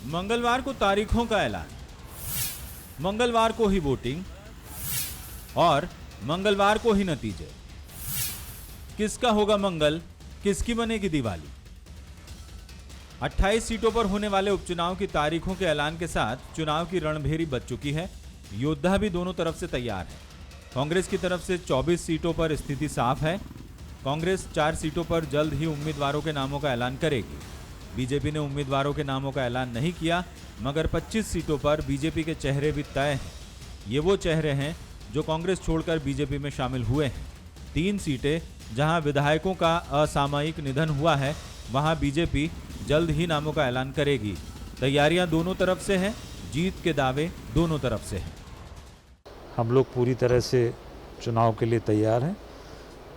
मंगलवार को तारीखों का ऐलान, मंगलवार को ही वोटिंग और मंगलवार को ही नतीजे। किसका होगा मंगल, किसकी बनेगी दिवाली? 28 सीटों पर होने वाले उपचुनाव की तारीखों के ऐलान के साथ चुनाव की रणभेरी बज चुकी है। योद्धा भी दोनों तरफ से तैयार है। कांग्रेस की तरफ से 24 सीटों पर स्थिति साफ है। कांग्रेस 4 सीटों पर जल्द ही उम्मीदवारों के नामों का ऐलान करेगी। बीजेपी ने उम्मीदवारों के नामों का ऐलान नहीं किया, मगर 25 सीटों पर बीजेपी के चेहरे भी तय हैं। ये वो चेहरे हैं जो कांग्रेस छोड़कर बीजेपी में शामिल हुए हैं। 3 सीटें जहां विधायकों का असामयिक निधन हुआ है, वहां बीजेपी जल्द ही नामों का ऐलान करेगी। तैयारियां दोनों तरफ से हैं, जीत के दावे दोनों तरफ से हैं। हम लोग पूरी तरह से चुनाव के लिए तैयार हैं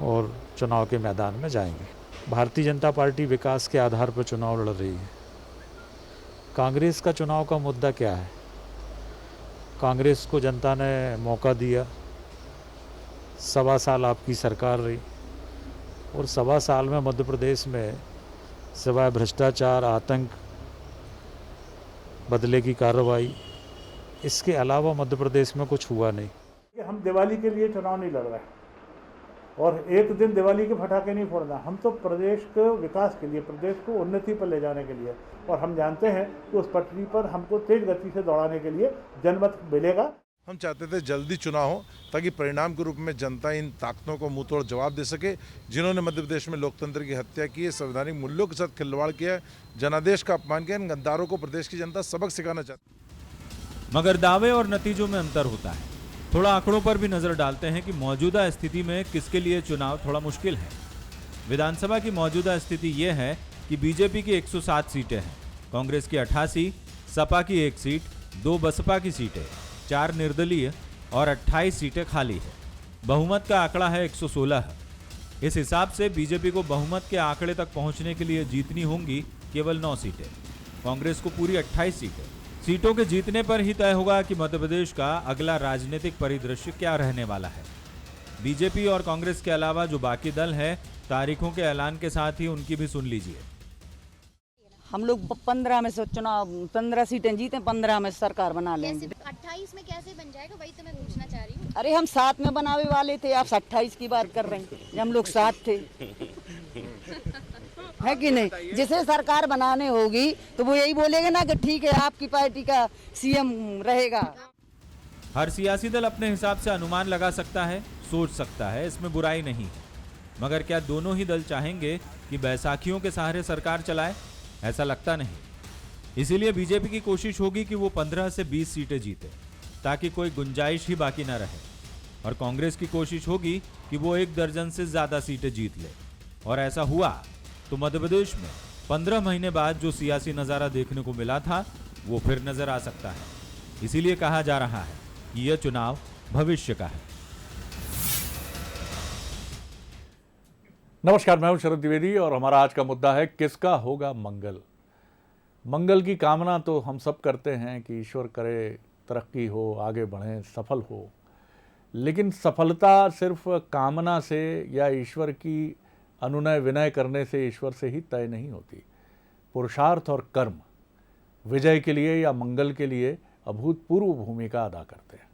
और चुनाव के मैदान में जाएंगे। भारतीय जनता पार्टी विकास के आधार पर चुनाव लड़ रही है। कांग्रेस का चुनाव का मुद्दा क्या है? कांग्रेस को जनता ने मौका दिया, 1.25 साल आपकी सरकार रही और 1.25 साल में मध्य प्रदेश में सिवाय भ्रष्टाचार, आतंक, बदले की कार्रवाई, इसके अलावा मध्य प्रदेश में कुछ हुआ नहीं। हम दिवाली के लिए चुनाव नहीं लड़ रहे और एक दिन दिवाली के पटाखे नहीं फोड़ना। हम तो प्रदेश के विकास के लिए, प्रदेश को उन्नति पर ले जाने के लिए, और हम जानते हैं कि उस पटरी पर हमको तेज गति से दौड़ाने के लिए जनमत मिलेगा। हम चाहते थे जल्दी चुनाव हो ताकि परिणाम के रूप में जनता इन ताकतों को मुंह तोड़ जवाब दे सके, जिन्होंने मध्य प्रदेश में लोकतंत्र की हत्या की है, संवैधानिक मूल्यों के साथ खिलवाड़ किया है, जनादेश का अपमान किया। इन गद्दारों को प्रदेश की जनता सबक सिखाना चाहती है। मगर दावे और नतीजों में अंतर होता है। थोड़ा आंकड़ों पर भी नजर डालते हैं कि मौजूदा स्थिति में किसके लिए चुनाव थोड़ा मुश्किल है। विधानसभा की मौजूदा स्थिति यह है कि बीजेपी की 107 सीटें हैं, कांग्रेस की 88, सपा की 1 सीट, 2 बसपा की सीटें, 4 निर्दलीय और 28 सीटें खाली है। बहुमत का आंकड़ा है 116। इस हिसाब से बीजेपी को बहुमत के आंकड़े तक पहुंचने के लिए जीतनी होंगी केवल 9 सीटें, कांग्रेस को पूरी 28 सीटें। सीटों के जीतने पर ही तय होगा कि मध्य प्रदेश का अगला राजनीतिक परिदृश्य क्या रहने वाला है। बीजेपी और कांग्रेस के अलावा जो बाकी दल है, तारीखों के ऐलान के साथ ही उनकी भी सुन लीजिए। हम लोग 15 में से चुनाव 15 सीटें जीते, 15 में सरकार बना लेंगे। 28 में कैसे बन जाएगा, वही तो मैं पूछना चाह रही हूँ। अरे हम 7 में बनावे वाले थे, आप 28 की बात कर रहे हैं। हम लोग 7 थे है कि नहीं? जिसे सरकार बनाने होगी तो वो यही बोलेगा ना कि ठीक है आपकी पार्टी का सीएम रहेगा। हर सियासी दल अपने हिसाब से अनुमान लगा सकता है, सोच सकता है, इसमें बुराई नहीं है। मगर क्या दोनों ही दल चाहेंगे कि बैसाखियों के सहारे सरकार चलाए? ऐसा लगता नहीं। इसीलिए बीजेपी की कोशिश होगी कि वो 15 से 20 सीटें जीते, ताकि कोई गुंजाइश ही बाकी न रहे। और कांग्रेस की कोशिश होगी कि वो 1 दर्जन से ज्यादा सीटें जीत ले। और ऐसा हुआ तो मध्य प्रदेश में 15 महीने बाद जो सियासी नजारा देखने को मिला था, वो फिर नजर आ सकता है। इसीलिए कहा जा रहा है कि यह चुनाव भविष्य का है। नमस्कार, मैं हूं शरद द्विवेदी और हमारा आज का मुद्दा है किसका होगा मंगल। मंगल की कामना तो हम सब करते हैं कि ईश्वर करे तरक्की हो, आगे बढ़ें, सफल हो। लेकिन सफलता सिर्फ कामना से या ईश्वर की अनुनय विनय करने से ईश्वर से ही तय नहीं होती। पुरुषार्थ और कर्म विजय के लिए या मंगल के लिए अभूतपूर्व भूमिका अदा करते हैं।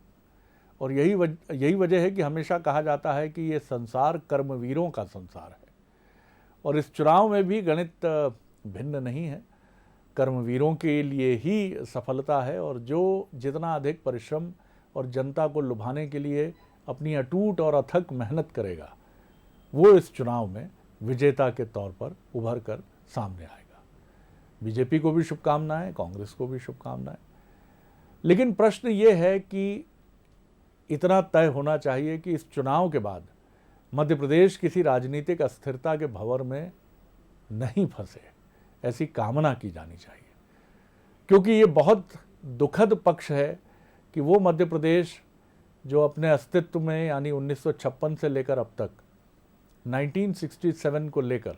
और यही वजह है कि हमेशा कहा जाता है कि ये संसार कर्मवीरों का संसार है। और इस चुनाव में भी गणित भिन्न नहीं है। कर्मवीरों के लिए ही सफलता है और जो जितना अधिक परिश्रम और जनता को लुभाने के लिए अपनी अटूट और अथक मेहनत करेगा, वो इस चुनाव में विजेता के तौर पर उभर कर सामने आएगा। बीजेपी को भी शुभकामनाएं, कांग्रेस को भी शुभकामनाएं। लेकिन प्रश्न ये है कि इतना तय होना चाहिए कि इस चुनाव के बाद मध्य प्रदेश किसी राजनीतिक अस्थिरता के भंवर में नहीं फंसे, ऐसी कामना की जानी चाहिए। क्योंकि ये बहुत दुखद पक्ष है कि वो मध्य प्रदेश जो अपने अस्तित्व में यानी 1956 से लेकर अब तक 1967 को लेकर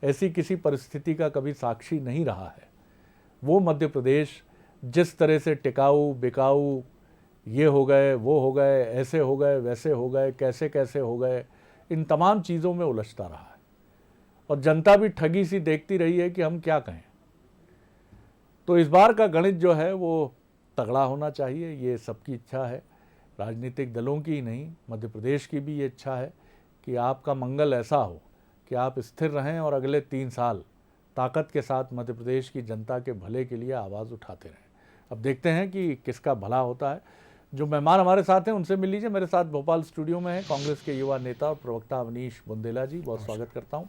ऐसी किसी परिस्थिति का कभी साक्षी नहीं रहा है, वो मध्य प्रदेश जिस तरह से टिकाऊ बिकाऊ, ये हो गए, वो हो गए, ऐसे हो गए, वैसे हो गए, कैसे कैसे हो गए, इन तमाम चीज़ों में उलझता रहा है। और जनता भी ठगी सी देखती रही है कि हम क्या कहें। तो इस बार का गणित जो है वो तगड़ा होना चाहिए, ये सबकी इच्छा है, राजनीतिक दलों की ही नहीं, मध्य प्रदेश की भी ये इच्छा है कि आपका मंगल ऐसा हो कि आप स्थिर रहें और अगले 3 साल ताकत के साथ मध्य प्रदेश की जनता के भले के लिए आवाज़ उठाते रहें। अब देखते हैं कि किसका भला होता है। जो मेहमान हमारे साथ हैं उनसे मिल लीजिए। मेरे साथ भोपाल स्टूडियो में हैं कांग्रेस के युवा नेता और प्रवक्ता अवनीश बुंदेला जी, बहुत स्वागत करता हूं।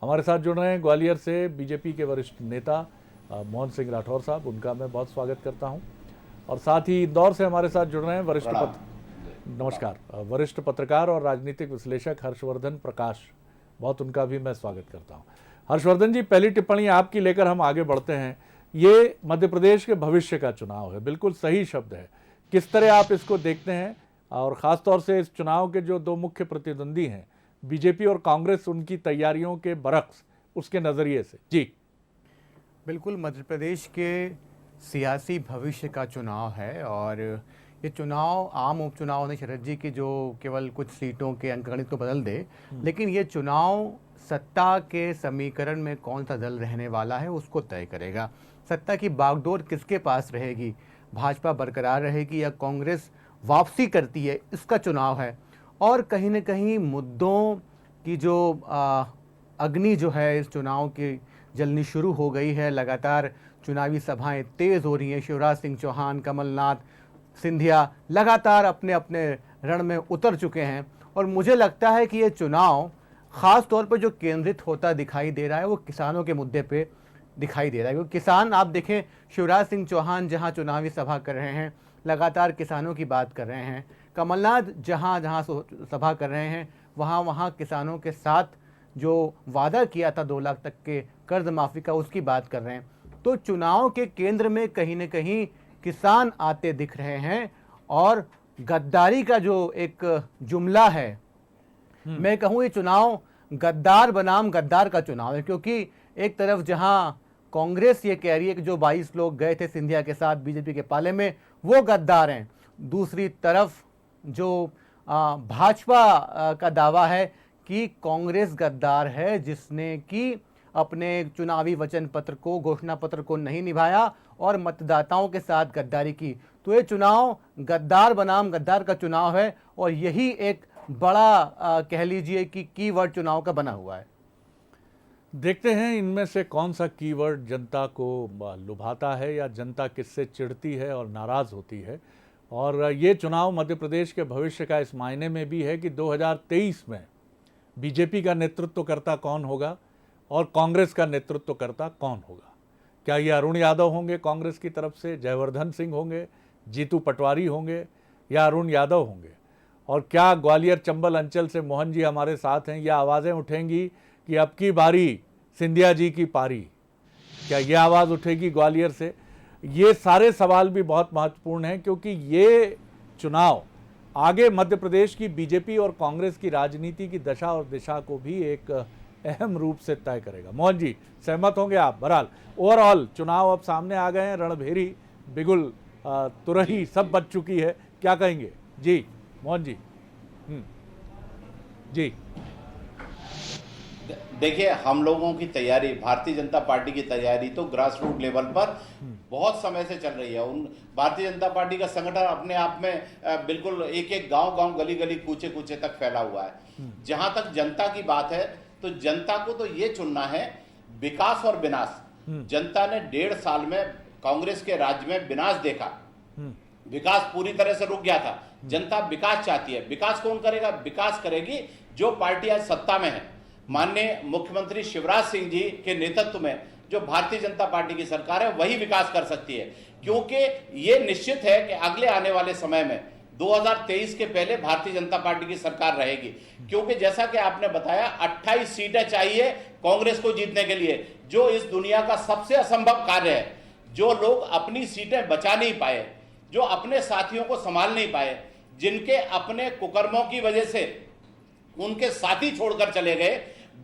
हमारे साथ जुड़ रहे हैं ग्वालियर से बीजेपी के वरिष्ठ नेता मोहन सिंह राठौर साहब, उनका मैं बहुत स्वागत करता हूं। और साथ ही इंदौर से हमारे साथ जुड़ रहे हैं वरिष्ठ पत्रकार और राजनीतिक विश्लेषक हर्षवर्धन प्रकाश, बहुत उनका भी मैं स्वागत करता हूं। हर्षवर्धन जी, पहली टिप्पणी आपकी लेकर हम आगे बढ़ते हैं। ये मध्य प्रदेश के भविष्य का चुनाव है, बिल्कुल सही शब्द है। किस तरह आप इसको देखते हैं, और ख़ास तौर से इस चुनाव के जो 2 मुख्य प्रतिद्वंदी हैं बीजेपी और कांग्रेस, उनकी तैयारियों के बरक्स उसके नज़रिए से? जी बिल्कुल, मध्य प्रदेश के सियासी भविष्य का चुनाव है और ये चुनाव आम उपचुनाव नहीं शरद जी की जो केवल कुछ सीटों के अंकगणित को बदल दे, लेकिन ये चुनाव सत्ता के समीकरण में कौन सा दल रहने वाला है उसको तय करेगा। सत्ता की बागडोर किसके पास रहेगी, भाजपा बरकरार रहेगी या कांग्रेस वापसी करती है, इसका चुनाव है। और कहीं न कहीं मुद्दों की जो अग्नि जो है इस चुनाव की जलनी शुरू हो गई है। लगातार चुनावी सभाएं तेज़ हो रही हैं। शिवराज सिंह चौहान, कमलनाथ, सिंधिया लगातार अपने अपने रण में उतर चुके हैं और मुझे लगता है कि ये चुनाव ख़ास तौर पर जो केंद्रित होता दिखाई दे रहा है वो किसानों के मुद्दे पे दिखाई दे रहा है। क्योंकि किसान, आप देखें, शिवराज सिंह चौहान जहां चुनावी सभा कर रहे हैं लगातार किसानों की बात कर रहे हैं। कमलनाथ जहां जहां सभा कर रहे हैं वहां वहां किसानों के साथ जो वादा किया था 2 लाख तक के कर्ज माफ़ी का, उसकी बात कर रहे हैं। तो चुनाव के केंद्र में कहीं न कहीं किसान आते दिख रहे हैं और गद्दारी का जो एक जुमला है, मैं कहूँ ये चुनाव गद्दार बनाम गद्दार का चुनाव है। क्योंकि एक तरफ जहां कांग्रेस ये कह रही है कि जो 22 लोग गए थे सिंधिया के साथ बीजेपी के पाले में वो गद्दार हैं, दूसरी तरफ जो भाजपा का दावा है कि कांग्रेस गद्दार है जिसने कि अपने चुनावी वचन पत्र को, घोषणा पत्र को नहीं निभाया और मतदाताओं के साथ गद्दारी की। तो ये चुनाव गद्दार बनाम गद्दार का चुनाव है और यही एक बड़ा कह लीजिए कि कीवर्ड चुनाव का बना हुआ है। देखते हैं इनमें से कौन सा कीवर्ड जनता को लुभाता है या जनता किससे चिढ़ती है और नाराज़ होती है। और ये चुनाव मध्य प्रदेश के भविष्य का इस मायने में भी है कि 2023 में बीजेपी का नेतृत्वकर्ता कौन होगा और कांग्रेस का नेतृत्वकर्ता कौन होगा। क्या ये अरुण यादव होंगे कांग्रेस की तरफ से, जयवर्धन सिंह होंगे, जीतू पटवारी होंगे या अरुण यादव होंगे। और क्या ग्वालियर चंबल अंचल से मोहन जी हमारे साथ हैं, यह आवाज़ें उठेंगी कि अब की बारी सिंधिया जी की पारी, क्या ये आवाज़ उठेगी ग्वालियर से? ये सारे सवाल भी बहुत महत्वपूर्ण हैं क्योंकि ये चुनाव आगे मध्य प्रदेश की बीजेपी और कांग्रेस की राजनीति की दशा और दिशा को भी एक अहम रूप से तय करेगा। मोहन जी, सहमत होंगे आप? बहरहाल ओवरऑल चुनाव अब सामने आ गए हैं, रणभेरी, बिगुल, तुरही सब बच चुकी है, क्या कहेंगे? जी मोहन जी। जी देखिए, हम लोगों की तैयारी, भारतीय जनता पार्टी की तैयारी तो ग्रास रूट लेवल पर बहुत समय से चल रही है। उन भारतीय जनता पार्टी का संगठन अपने आप में बिल्कुल एक एक गांव गली गली कूचे कूचे तक फैला हुआ है। जहां तक जनता की बात है तो जनता को तो ये चुनना है विकास और विनाश। जनता ने 1.5 साल में कांग्रेस के राज्य में विनाश देखा, विकास पूरी तरह से रुक गया था। जनता विकास चाहती है। विकास कौन करेगा? विकास करेगी जो पार्टी आज सत्ता में है। माननीय मुख्यमंत्री शिवराज सिंह जी के नेतृत्व में जो भारतीय जनता पार्टी की सरकार है वही विकास कर सकती है। क्योंकि ये निश्चित है कि अगले आने वाले समय में 2023 के पहले भारतीय जनता पार्टी की सरकार रहेगी। क्योंकि जैसा कि आपने बताया 28 सीटें चाहिए कांग्रेस को जीतने के लिए, जो इस दुनिया का सबसे असंभव कार्य है। जो लोग अपनी सीटें बचा नहीं पाए, जो अपने साथियों को संभाल नहीं पाए, जिनके अपने कुकर्मों की वजह से उनके साथी छोड़कर चले गए,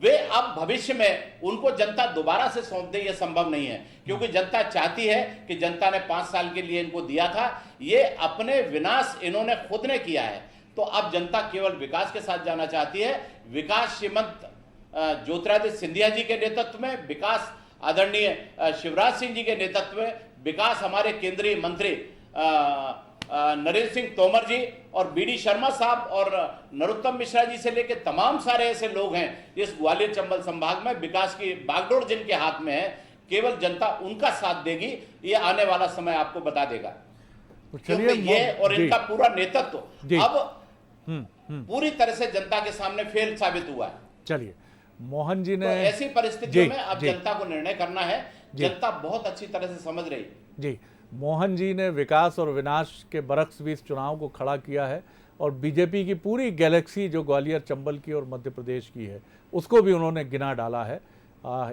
वे अब भविष्य में उनको जनता दोबारा से सौंप दे, यह संभव नहीं है। क्योंकि जनता चाहती है कि जनता ने 5 साल के लिए इनको दिया था, ये अपने विनाश इन्होंने खुद ने किया है। तो अब जनता केवल विकास के साथ जाना चाहती है। विकास श्रीमंत ज्योतिरादित्य सिंधिया जी के नेतृत्व में, विकास आदरणीय शिवराज सिंह जी के नेतृत्व में विकास हमारे केंद्रीय मंत्री नरेंद्र सिंह तोमर जी और बीडी शर्मा साहब और नरोत्तम मिश्रा जी से लेकर तमाम सारे ऐसे लोग हैं इस ग्वालियर चंबल संभाग में विकास की बागडोर जिनके हाथ में है, केवल जनता उनका साथ देगी, ये आने वाला समय आपको बता देगा। तो चलिए ये और इनका पूरा नेतृत्व अब पूरी तरह से जनता के सामने फेल साबित हुआ है। चलिए मोहन जी ने तो ऐसी परिस्थितियों में अब जनता को निर्णय करना है, जनता बहुत अच्छी तरह से समझ रही जी। मोहन जी ने विकास और विनाश के बरक्स भी इस चुनाव को खड़ा किया है और बीजेपी की पूरी गैलेक्सी जो ग्वालियर चंबल की और मध्य प्रदेश की है उसको भी उन्होंने गिना डाला है।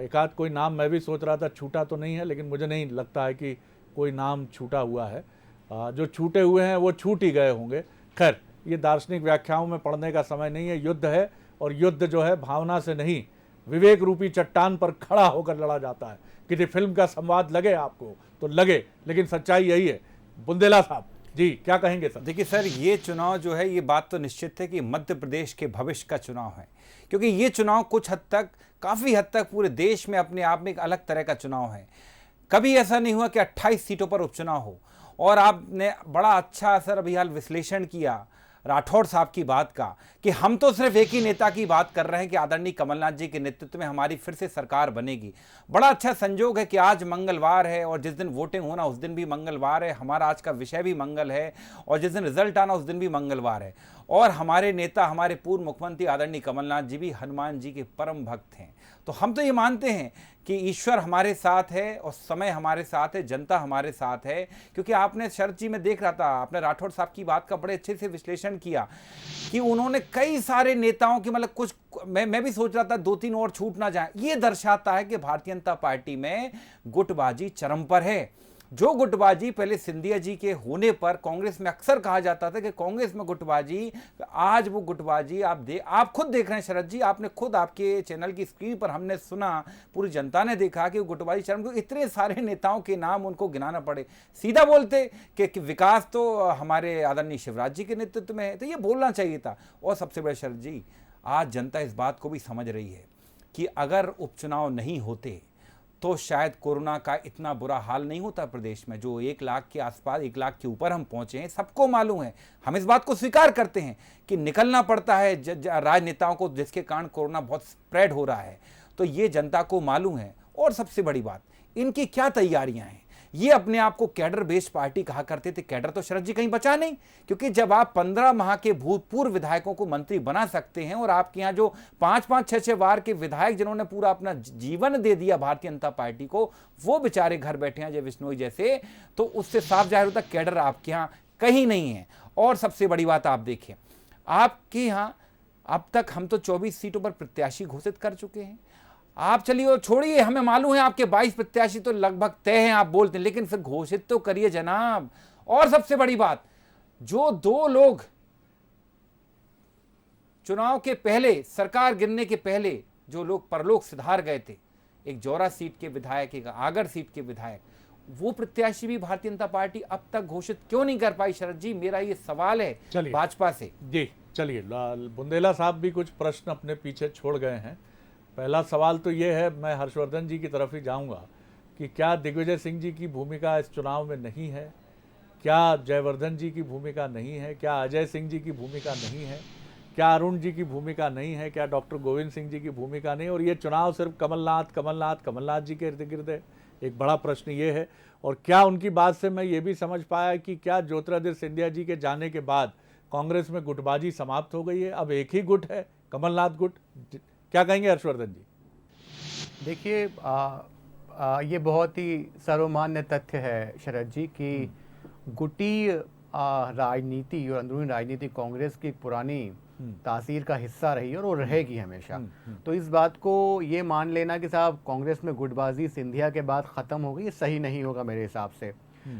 एक आध कोई नाम मैं भी सोच रहा था छूटा तो नहीं है, लेकिन मुझे नहीं लगता है कि कोई नाम छूटा हुआ है। जो छूटे हुए हैं वो छूट ही गए होंगे। खैर, ये दार्शनिक व्याख्याओं में पढ़ने का समय नहीं है। युद्ध है और युद्ध जो है भावना से नहीं, विवेक रूपी चट्टान पर खड़ा होकर लड़ा जाता है। किसी फिल्म का संवाद लगे आपको तो लगे, लेकिन सच्चाई यही है। बुंदेला साहब जी क्या कहेंगे सर? देखिए सर, ये चुनाव जो है, ये बात तो निश्चित है कि मध्य प्रदेश के भविष्य का चुनाव है, क्योंकि ये चुनाव कुछ हद तक, काफ़ी हद तक पूरे देश में अपने आप में एक अलग तरह का चुनाव है। कभी ऐसा नहीं हुआ कि 28 सीटों पर उपचुनाव हो। और आपने बड़ा अच्छा सर अभी हाल विश्लेषण किया राठौड़ साहब की बात का कि हम तो सिर्फ एक ही नेता की बात कर रहे हैं कि आदरणीय कमलनाथ जी के नेतृत्व में हमारी फिर से सरकार बनेगी। बड़ा अच्छा संजोग है कि आज मंगलवार है और जिस दिन वोटिंग होना उस दिन भी मंगलवार है। हमारा आज का विषय भी मंगल है और जिस दिन रिजल्ट आना उस दिन भी मंगलवार है। और हमारे नेता, हमारे पूर्व मुख्यमंत्री आदरणीय कमलनाथ जी भी हनुमान जी के परम भक्त हैं। तो हम तो ये मानते हैं कि ईश्वर हमारे साथ है और समय हमारे साथ है, जनता हमारे साथ है। क्योंकि आपने शरद जी में देख रहा था, आपने राठौड़ साहब की बात का बड़े अच्छे से विश्लेषण किया कि उन्होंने कई सारे नेताओं की, मतलब कुछ मैं भी सोच रहा था 2-3 और छूट ना जाए। ये दर्शाता है कि भारतीय जनता पार्टी में गुटबाजी चरम पर है। जो गुटबाजी पहले सिंधिया जी के होने पर कांग्रेस में अक्सर कहा जाता था कि कांग्रेस में गुटबाजी, आज वो गुटबाजी आप खुद देख रहे हैं शरद जी, आपने खुद आपके चैनल की स्क्रीन पर हमने सुना, पूरी जनता ने देखा कि वो गुटबाजी चरम को इतने सारे नेताओं के नाम उनको गिनाना पड़े। सीधा बोलते कि विकास तो हमारे आदरणीय शिवराज जी के नेतृत्व में है, तो ये बोलना चाहिए था। और सबसे बड़े शरद जी, आज जनता इस बात को भी समझ रही है कि अगर उपचुनाव नहीं होते तो शायद कोरोना का इतना बुरा हाल नहीं होता प्रदेश में। जो 1 लाख के आसपास, 1 लाख के ऊपर हम पहुंचे हैं, सबको मालूम है। हम इस बात को स्वीकार करते हैं कि निकलना पड़ता है राजनेताओं को, जिसके कारण कोरोना बहुत स्प्रेड हो रहा है। तो ये जनता को मालूम है। और सबसे बड़ी बात, इनकी क्या तैयारियां हैं। ये अपने आप को कैडर बेस्ड पार्टी कहा करते थे। कैडर तो शरद जी कहीं बचा नहीं, क्योंकि जब आप 15 माह के भूतपूर्व विधायकों को मंत्री बना सकते हैं और आपके यहाँ जो 5-5, 6-6 बार के विधायक जिन्होंने पूरा अपना जीवन दे दिया भारतीय जनता पार्टी को, वो बेचारे घर बैठे हैं जय विश्नोई जैसे, तो उससे साफ जाहिर होता कैडर आपके यहाँ कहीं नहीं है। और सबसे बड़ी बात आप देखिए, आपके यहाँ अब तक हम तो 24 सीटों पर प्रत्याशी घोषित कर चुके हैं। आप चलिए और छोड़िए, हमें मालूम है आपके 22 प्रत्याशी तो लगभग तय हैं, आप बोलते हैं, लेकिन फिर घोषित तो करिए जनाब। और सबसे बड़ी बात, जो 2 लोग चुनाव के पहले, सरकार गिरने के पहले जो लोग परलोक सिधार गए थे, एक जौरा सीट के विधायक, एक आगर सीट के विधायक, वो प्रत्याशी भी भारतीय जनता पार्टी अब तक घोषित क्यों नहीं कर पाई शरद जी? मेरा ये सवाल है भाजपा से। जी चलिए, बुंदेला साहब भी कुछ प्रश्न अपने पीछे छोड़ गए हैं। पहला सवाल तो ये है, मैं हर्षवर्धन जी की तरफ ही जाऊंगा कि क्या दिग्विजय सिंह जी की भूमिका इस चुनाव में नहीं है? क्या जयवर्धन जी की भूमिका नहीं है? क्या अजय सिंह जी की भूमिका नहीं है? क्या अरुण जी की भूमिका नहीं है? क्या डॉक्टर गोविंद सिंह जी की भूमिका नहीं? और ये चुनाव सिर्फ कमलनाथ जी के इर्द गिर्द है? एक बड़ा प्रश्न ये है। और क्या उनकी बात से मैं ये भी समझ पाया कि क्या ज्योतिरादित्य सिंधिया जी के जाने के बाद कांग्रेस में गुटबाजी समाप्त हो गई है, अब एक ही गुट है, कमलनाथ गुट? क्या कहेंगे हर्षवर्धन जी? देखिए, ये बहुत ही सर्वमान्य तथ्य है शरद जी कि गुटी राजनीति और अंदरूनी राजनीति कांग्रेस की पुरानी तासीर का हिस्सा रही है और वो रहेगी हमेशा। तो इस बात को ये मान लेना कि साहब कांग्रेस में गुटबाजी सिंधिया के बाद ख़त्म हो गई, ये सही नहीं होगा मेरे हिसाब से।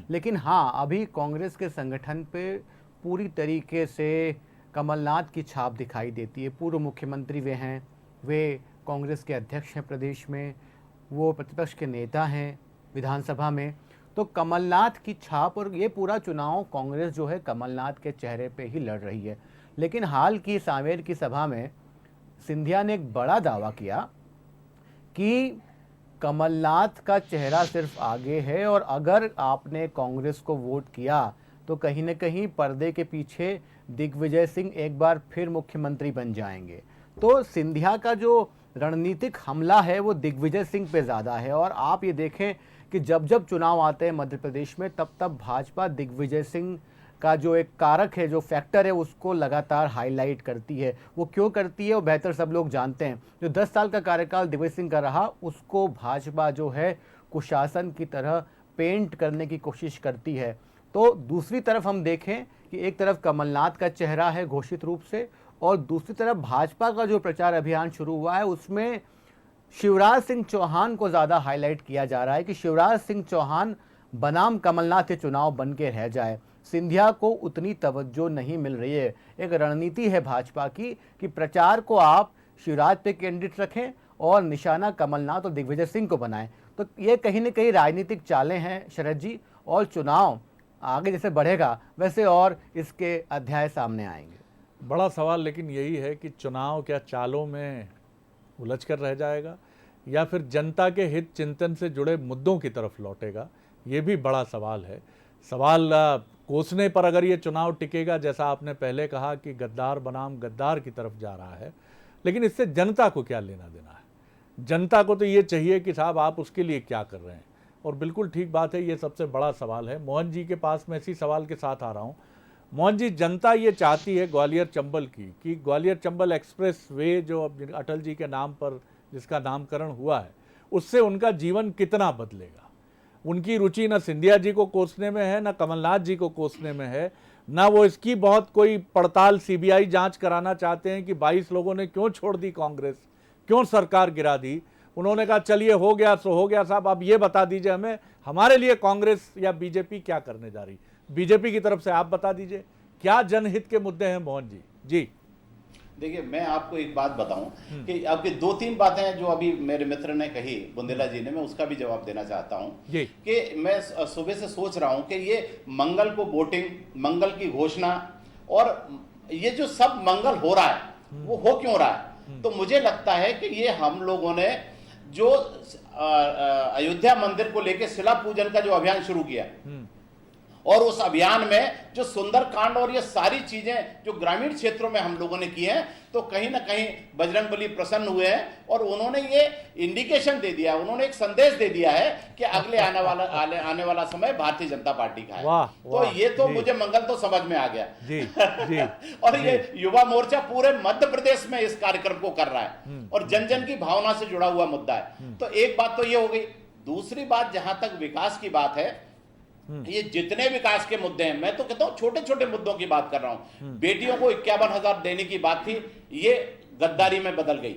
लेकिन हाँ, अभी कांग्रेस के संगठन पे पूरी तरीके से कमलनाथ की छाप दिखाई देती है। पूर्व मुख्यमंत्री वे हैं, वे कांग्रेस के अध्यक्ष हैं प्रदेश में, वो प्रतिपक्ष के नेता हैं विधानसभा में। तो कमलनाथ की छाप, और ये पूरा चुनाव कांग्रेस जो है कमलनाथ के चेहरे पे ही लड़ रही है। लेकिन हाल की सांवेर की सभा में सिंधिया ने एक बड़ा दावा किया कि कमलनाथ का चेहरा सिर्फ आगे है और अगर आपने कांग्रेस को वोट किया तो कहीं ना कहीं पर्दे के पीछे दिग्विजय सिंह एक बार फिर मुख्यमंत्री बन जाएंगे। तो सिंधिया का जो रणनीतिक हमला है वो दिग्विजय सिंह पे ज़्यादा है। और आप ये देखें कि जब जब चुनाव आते हैं मध्य प्रदेश में तब तब भाजपा दिग्विजय सिंह का जो एक कारक है, जो फैक्टर है, उसको लगातार हाईलाइट करती है। वो क्यों करती है वो बेहतर सब लोग जानते हैं। जो 10 साल का कार्यकाल दिग्विजय सिंह का रहा उसको भाजपा जो है कुशासन की तरह पेंट करने की कोशिश करती है। तो दूसरी तरफ हम देखें कि एक तरफ कमलनाथ का चेहरा है घोषित रूप से और दूसरी तरफ भाजपा का जो प्रचार अभियान शुरू हुआ है उसमें शिवराज सिंह चौहान को ज़्यादा हाईलाइट किया जा रहा है कि शिवराज सिंह चौहान बनाम कमलनाथ के चुनाव बन के रह जाए। सिंधिया को उतनी तवज्जो नहीं मिल रही है। एक रणनीति है भाजपा की कि प्रचार को आप शिवराज पे केंद्रित रखें और निशाना कमलनाथ और दिग्विजय सिंह को बनाएं। तो ये कहीं न कहीं राजनीतिक चालें हैं शरद जी, और चुनाव आगे जैसे बढ़ेगा वैसे और इसके अध्याय सामने आएंगे। बड़ा सवाल लेकिन यही है कि चुनाव क्या चालों में उलझ कर रह जाएगा या फिर जनता के हित चिंतन से जुड़े मुद्दों की तरफ लौटेगा, ये भी बड़ा सवाल है। सवाल कोसने पर अगर ये चुनाव टिकेगा, जैसा आपने पहले कहा कि गद्दार बनाम गद्दार की तरफ जा रहा है, लेकिन इससे जनता को क्या लेना देना है? जनता को तो ये चाहिए कि साहब आप उसके लिए क्या कर रहे हैं। और बिल्कुल ठीक बात है, ये सबसे बड़ा सवाल है। मोहन जी के पास मैं इसी सवाल के साथ आ रहा हूँ। मोहन जी, जनता ये चाहती है ग्वालियर चंबल की कि ग्वालियर चंबल एक्सप्रेस वे जो अब अटल जी के नाम पर जिसका नामकरण हुआ है उससे उनका जीवन कितना बदलेगा। उनकी रुचि न सिंधिया जी को कोसने में है, न कमलनाथ जी को कोसने में है, न वो इसकी बहुत कोई पड़ताल सीबीआई जांच कराना चाहते हैं कि 22 लोगों ने क्यों छोड़ दी कांग्रेस, क्यों सरकार गिरा दी। उन्होंने कहा चलिए हो गया सो हो गया साहब, अब ये बता दीजिए हमें हमारे लिए कांग्रेस या बीजेपी क्या करने जा रही। बीजेपी की तरफ से आप बता दीजिए क्या जनहित के मुद्दे हैं मोहन जी। जी देखिए, मैं आपको एक बात बताऊं कि आपकी 2-3 बातें हैं जो अभी मेरे मित्र ने कही, बुंदेला जी ने, मैं उसका भी जवाब देना चाहता हूं कि मैं सुबह से सोच रहा हूं कि ये मंगल को वोटिंग, मंगल की घोषणा और ये जो सब मंगल हो रहा है वो हो क्यों रहा है। तो मुझे लगता है कि ये हम लोगों ने जो अयोध्या मंदिर को लेकर शिला पूजन का जो अभियान शुरू किया और उस अभियान में जो सुंदरकांड और ये सारी चीजें जो ग्रामीण क्षेत्रों में हम लोगों ने की हैं, तो कहीं ना कहीं बजरंगबली प्रसन्न हुए हैं और उन्होंने ये इंडिकेशन दे दिया, उन्होंने एक संदेश दे दिया है कि अगले आने वाला समय भारतीय जनता पार्टी का है। तो ये तो मुझे मंगल तो समझ में आ गया। जी। और ये युवा मोर्चा पूरे मध्य प्रदेश में इस कार्यक्रम को कर रहा है और जन जन की भावना से जुड़ा हुआ मुद्दा है। तो एक बात तो ये हो गई। दूसरी बात, जहां तक विकास की बात है, ये जितने विकास के मुद्दे हैं, मैं तो कहता हूं छोटे छोटे मुद्दों की बात कर रहा हूं। बेटियों को 51,000 देने की बात थी, ये गद्दारी में बदल गई।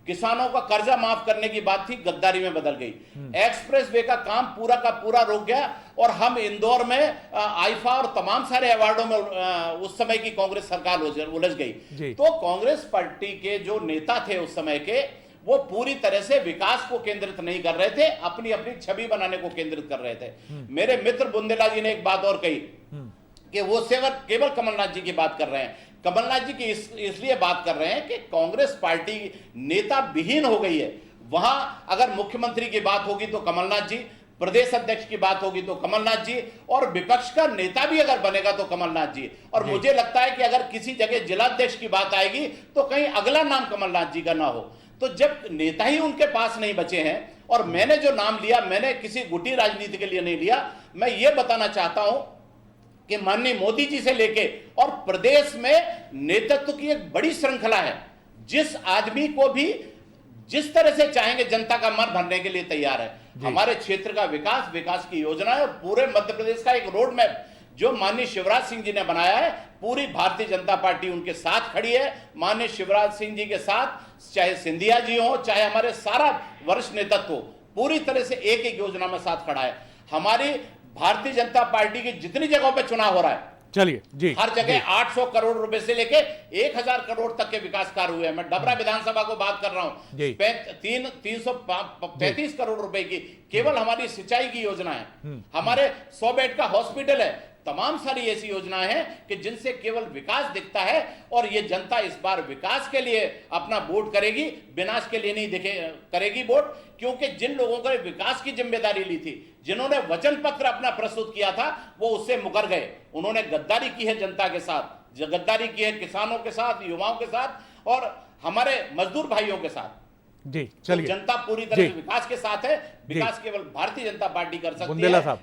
किसानों का कर्जा माफ करने की बात थी, गद्दारी में बदल गई। एक्सप्रेस वे का काम पूरा का पूरा रुक गया और हम इंदौर में आईफा और तमाम सारे अवार्डों में उस समय की कांग्रेस सरकार उलझ गई। तो कांग्रेस पार्टी के जो नेता थे उस समय के, वो पूरी तरह से विकास को केंद्रित नहीं कर रहे थे, अपनी अपनी छवि बनाने को केंद्रित कर रहे थे। मेरे मित्र बुंदेला जी ने एक बात और कही कि वो केवल कमलनाथ जी की बात कर रहे हैं। कमलनाथ जी की इसलिए बात कर रहे हैं कि कांग्रेस पार्टी नेता विहीन हो गई है। वहां अगर मुख्यमंत्री की बात होगी तो कमलनाथ जी, प्रदेश अध्यक्ष की बात होगी तो कमलनाथ जी, और विपक्ष का नेता भी अगर बनेगा तो कमलनाथ जी। और मुझे लगता है कि अगर किसी जगह जिलाध्यक्ष की बात आएगी तो कहीं अगला नाम कमलनाथ जी का ना हो। तो जब नेता ही उनके पास नहीं बचे हैं, और मैंने जो नाम लिया, मैंने किसी गुटी राजनीति के लिए नहीं लिया, मैं ये बताना चाहता हूं कि माननीय मोदी जी से लेके और प्रदेश में नेतृत्व की एक बड़ी श्रृंखला है। जिस आदमी को भी जिस तरह से चाहेंगे जनता का मन भरने के लिए तैयार है। हमारे क्षेत्र का विकास की योजना है और पूरे मध्य प्रदेश का एक रोड मैप जो माननीय शिवराज सिंह जी ने बनाया है, पूरी भारतीय जनता पार्टी उनके साथ खड़ी है। माननीय शिवराज सिंह जी के साथ चाहे सिंधिया जी हो, चाहे हमारे सारा वरिष्ठ नेतृत्व हो, पूरी तरह से एक एक योजना में साथ खड़ा है। हमारी भारतीय जनता पार्टी की जितनी जगहों पे चुनाव हो रहा है, चलिए जी, हर जगह 800 करोड़ रुपए से लेके 1000 करोड़ तक के विकास कार्य हुए हैं। मैं डबरा विधानसभा को बात कर रहा हूं, 335 करोड़ रुपए की केवल हमारी सिंचाई की योजना है। हमारे 100 बेड का हॉस्पिटल है, तमाम सारी ऐसी योजनाएं हैं कि जिनसे केवल विकास दिखता है, और ये जनता इस बार विकास के लिए अपना वोट करेगी, विनाश के लिए नहीं करेगी वोट। क्योंकि जिन लोगों को विकास की जिम्मेदारी ली थी, जिन्होंने वचन पत्र अपना प्रस्तुत किया था, वो उससे मुकर गए। उन्होंने गद्दारी की है जनता के साथ, गद्दारी की है किसानों के साथ, युवाओं के साथ और हमारे मजदूर भाइयों के साथ। जी चलिए, जनता पूरी तरह से विकास के साथ है। विकास केवल भारतीय जनता पार्टी कर सकती बुंदेला है, साहब।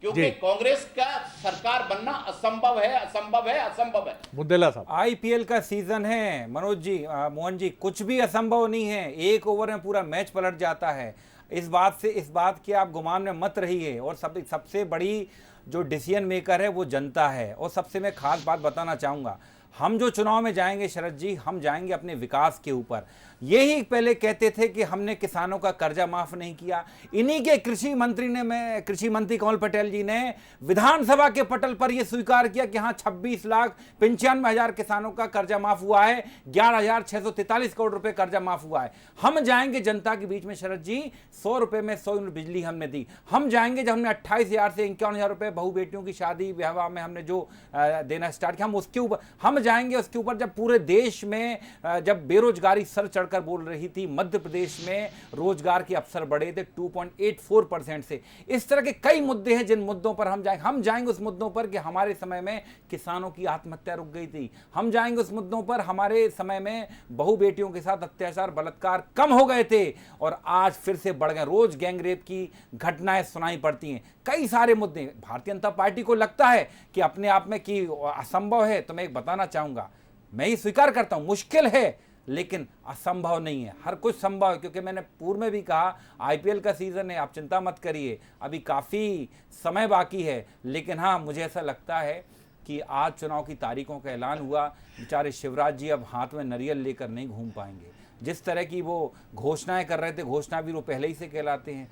क्योंकि कांग्रेस का सरकार बनना असंभव है, असंभव है, असंभव है। बुंदेला साहब, आईपीएल का सीजन है मनोज जी, मोहन जी, कुछ भी असंभव नहीं है। एक ओवर में पूरा मैच पलट जाता है। इस बात की आप गुमान में मत रहिए। और सबसे बड़ी जो डिसीजन मेकर है वो जनता है। और सबसे मैं खास बात बताना चाहूँगा, हम जो चुनाव में जाएंगे शरद जी, हम जाएंगे अपने विकास के ऊपर। यही पहले कहते थे कि हमने किसानों का कर्जा माफ नहीं किया। इन्हीं के कृषि मंत्री कमल पटेल जी ने विधानसभा के पटल पर यह स्वीकार किया कि हाँ 26,95,000 किसानों का कर्जा माफ हुआ है, 11,643 करोड़ रुपए कर्जा माफ हुआ है। हम जाएंगे जनता के बीच में शरद जी, 100 रुपए में 100 यूनिट बिजली हमने दी। हम जाएंगे जब हमने 28,000 से 51,000 रुपए बहु बेटियों की शादी विवाह में हमने जो देना स्टार्ट किया, हम उसके ऊपर हम जाएंगे। उसके ऊपर जब पूरे देश में जब बेरोजगारी सर चढ़कर बोल रही थी, मध्य प्रदेश में रोजगार के अवसर बढ़े थे 2.84% से। इस तरह के कई मुद्दे हैं जिन मुद्दों पर हम जाएंगे उस मुद्दों पर कि हमारे समय में किसानों की आत्महत्या रुक गई थी। हम जाएंगे उस मुद्दों पर हमारे समय में बहु बेटियों के साथ अत्याचार बलात्कार कम हो गए थे और आज फिर से बढ़ गए। रोज गैंगरेप की घटनाएं सुनाई पड़ती हैं। कई सारे मुद्दे भारतीय जनता पार्टी को लगता है कि अपने आप में कि असंभव है। तो मैं एक बताना चाहूंगा, मैं ही स्वीकार करता हूं मुश्किल है लेकिन असंभव नहीं है। हर कुछ संभव है, क्योंकि मैंने पूर्व में भी कहा आईपीएल का सीजन है, आप चिंता मत करिए, अभी काफ़ी समय बाकी है। लेकिन हाँ, मुझे ऐसा लगता है कि आज चुनाव की तारीखों का ऐलान हुआ, बेचारे शिवराज जी अब हाथ में नारियल लेकर नहीं घूम पाएंगे। जिस तरह की वो घोषणाएं कर रहे थे, घोषणा भी वो पहले ही से कहलाते हैं।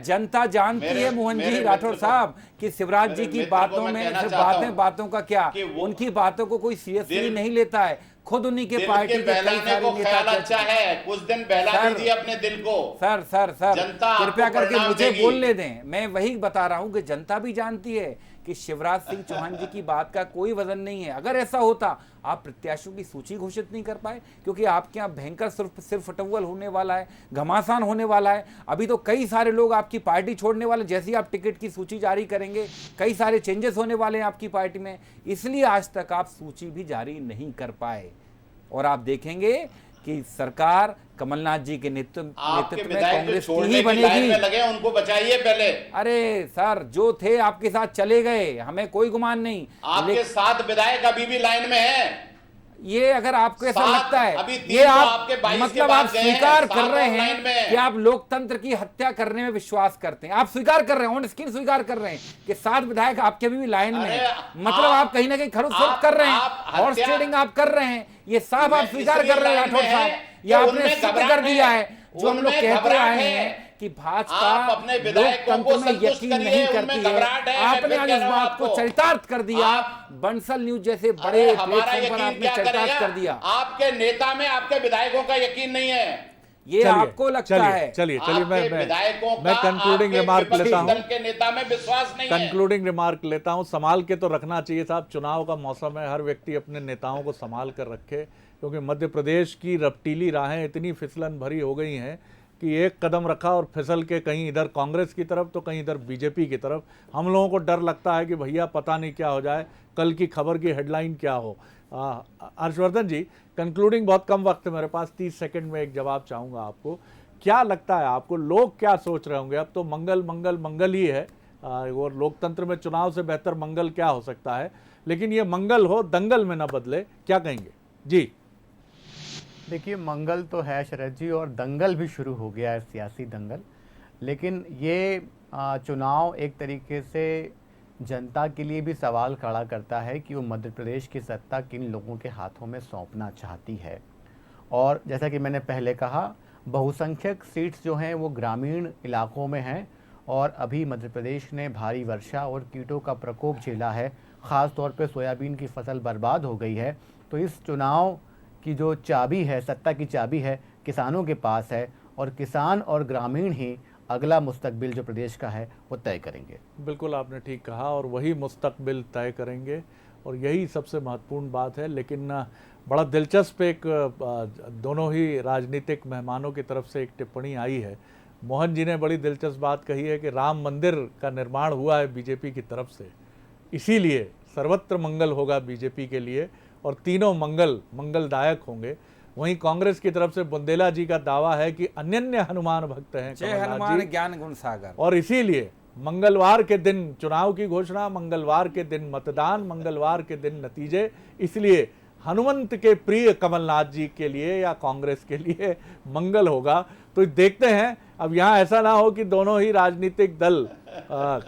जनता जानती है मोहन जी राठौर साहब कि शिवराज जी की बातों में सिर्फ बातों का क्या, उनकी बातों को कोई सीरियसली नहीं लेता है। खुद उन्हीं के पार्टी के कई सारे नेता अच्छा है, कुछ दिन बहला दीजिए अपने दिल को। सर कृपया करके मुझे बोलने दें। मैं वही बता रहा हूं कि जनता भी जानती है कि शिवराज सिंह चौहान जी की बात का कोई वजन नहीं है। अगर ऐसा होता आप प्रत्याशियों की सूची घोषित नहीं कर पाए, क्योंकि आपके यहाँ भयंकर सिर फटवल होने वाला है, घमासान होने वाला है। अभी तो कई सारे लोग आपकी पार्टी छोड़ने वाले, जैसे ही आप टिकट की सूची जारी करेंगे कई सारे चेंजेस होने वाले हैं आपकी पार्टी में। इसलिए आज तक आप सूची भी जारी नहीं कर पाए। और आप देखेंगे कि सरकार कमलनाथ जी के नेतृत्व में कांग्रेस की ही बनेगी। लगे उनको बचाइए पहले। अरे सर, जो थे आपके साथ चले गए, हमें कोई गुमान नहीं। आपके साथ विधायक अभी भी लाइन में है। ये अगर आपको ऐसा लगता है, ये आप मतलब आप स्वीकार कर रहे हैं कि आप लोकतंत्र की हत्या करने में विश्वास करते हैं। आप स्वीकार कर रहे हैं, ऑन स्क्रीन स्वीकार कर रहे हैं कि 7 विधायक आपके भी लाइन में है। मतलब आप कहीं ना कहीं खरीद फरोख्त कर रहे हैं, हॉर्स ट्रेडिंग आप कर रहे हैं। ये साफ आप स्वीकार कर रहे हैं राठौर साहब। ये आपने सिद्ध कर दिया है जो हम लोग कहते आए हैं कि भाजपा लोकतंत्र में यकीन नहीं करती है। आपने आज इस बात को चरितार्थ कर दिया। बंसल न्यूज जैसे बड़े प्लेटफॉर्म पर आपने चरितार्थ कर दिया। आपके नेता में आपके विधायकों का यकीन नहीं है, ये आपको लगता है। चलिए मैं कंक्लूडिंग रिमार्क लेता हूं। के नेता में विश्वास नहीं है। कंक्लूडिंग रिमार्क लेता हूं। संभाल के तो रखना चाहिए साहब, चुनाव का मौसम है, हर व्यक्ति अपने नेताओं को संभाल कर रखे, क्योंकि मध्य प्रदेश की रफ्तीली राहें इतनी फिसलन भरी हो गई हैं कि एक कदम रखा और फिसल के कहीं इधर कांग्रेस की तरफ तो कहीं इधर बीजेपी की तरफ। हम लोगों को डर लगता है कि भैया पता नहीं क्या हो जाए, कल की खबर की हेडलाइन क्या हो। हर्षवर्धन जी, कंक्लूडिंग बहुत कम वक्त है मेरे पास, 30 सेकंड में एक जवाब चाहूँगा आपको। क्या लगता है आपको, लोग क्या सोच रहे होंगे? अब तो मंगल मंगल मंगल ही है, और लोकतंत्र में चुनाव से बेहतर मंगल क्या हो सकता है? लेकिन ये मंगल हो, दंगल में ना बदले, क्या कहेंगे जी? देखिए, मंगल तो है शरद जी, और दंगल भी शुरू हो गया है, सियासी दंगल। लेकिन ये चुनाव एक तरीके से जनता के लिए भी सवाल खड़ा करता है कि वो मध्य प्रदेश की सत्ता किन लोगों के हाथों में सौंपना चाहती है। और जैसा कि मैंने पहले कहा, बहुसंख्यक सीट्स जो हैं वो ग्रामीण इलाकों में हैं, और अभी मध्य प्रदेश ने भारी वर्षा और कीटों का प्रकोप झेला है। ख़ास तौर पे सोयाबीन की फसल बर्बाद हो गई है। तो इस चुनाव की जो चाबी है, सत्ता की चाबी है, किसानों के पास है, और किसान और ग्रामीण ही अगला मुस्तकबिल जो प्रदेश का है वो तय करेंगे। बिल्कुल आपने ठीक कहा, और वही मुस्तकबिल तय करेंगे और यही सबसे महत्वपूर्ण बात है। लेकिन बड़ा दिलचस्प एक दोनों ही राजनीतिक मेहमानों की तरफ से एक टिप्पणी आई है। मोहन जी ने बड़ी दिलचस्प बात कही है कि राम मंदिर का निर्माण हुआ है बीजेपी की तरफ से, इसीलिए सर्वत्र मंगल होगा बीजेपी के लिए और तीनों मंगलदायक होंगे। वहीं कांग्रेस की तरफ से बुंदेला जी का दावा है कि अनन्य हनुमान भक्त हैं जय कमलनाथ हनुमान जी, ज्ञान गुण सागर, और इसीलिए मंगलवार के दिन चुनाव की घोषणा, मंगलवार के दिन मतदान, मंगलवार के दिन नतीजे, इसलिए हनुमंत के प्रिय कमलनाथ जी के लिए या कांग्रेस के लिए मंगल होगा। तो देखते हैं, अब यहाँ ऐसा ना हो कि दोनों ही राजनीतिक दल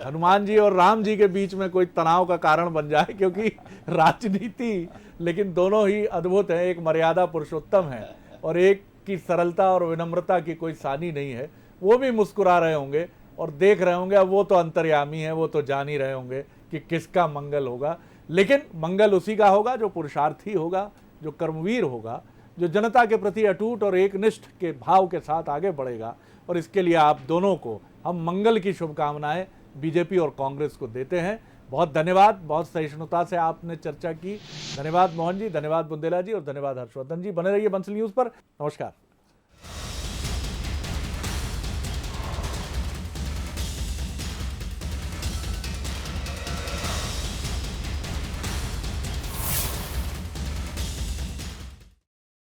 हनुमान जी और राम जी के बीच में कोई तनाव का कारण बन जाए, क्योंकि राजनीति लेकिन दोनों ही अद्भुत हैं। एक मर्यादा पुरुषोत्तम है और एक की सरलता और विनम्रता की कोई सानी नहीं है। वो भी मुस्कुरा रहे होंगे और देख रहे होंगे, अब वो तो अंतर्यामी है, वो तो जान ही रहे होंगे कि किसका मंगल होगा। लेकिन मंगल उसी का होगा जो पुरुषार्थी होगा, जो कर्मवीर होगा, जो जनता के प्रति अटूट और एकनिष्ठ के भाव के साथ आगे बढ़ेगा। और इसके लिए आप दोनों को हम मंगल की शुभकामनाएं बीजेपी और कांग्रेस को देते हैं। बहुत धन्यवाद, बहुत सहिष्णुता से आपने चर्चा की। धन्यवाद मोहन जी, धन्यवाद बुंदेला जी और धन्यवाद हर्षवर्धन जी। बने रहिए बंसल न्यूज़ पर। नमस्कार।